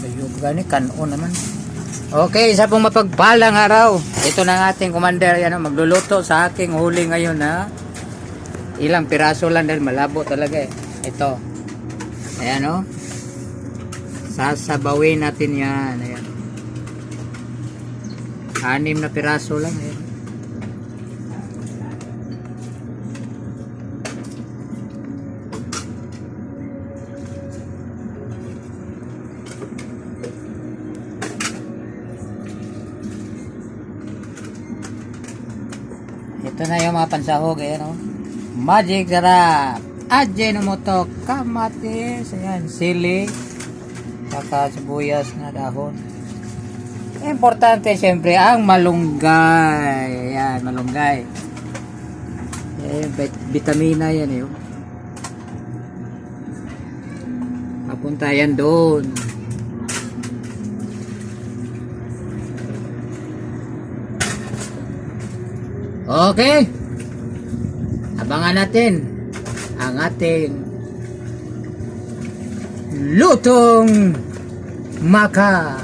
Ayun, gani kanon naman. Okay, isa pong mapagpalang araw. Ito na ang ating commander, yan, magluluto sa aking huli ngayon na ilang piraso lang dahil malabo talaga eh. Ito. Ayan o. Sasabawin natin yan. Ayan. 6 na piraso lang. Ayan. Ito na yung mga pansahog. Ayan o. Magic sarap. Ajinomoto kamatis. Ayan. Sili. Saka sibuyas na dahon. Importante siyempre ang malunggay. Ayan. Malunggay. Vitamina yan eh. Papunta yan doon. Okay. Abangan natin ang ating lutong maka.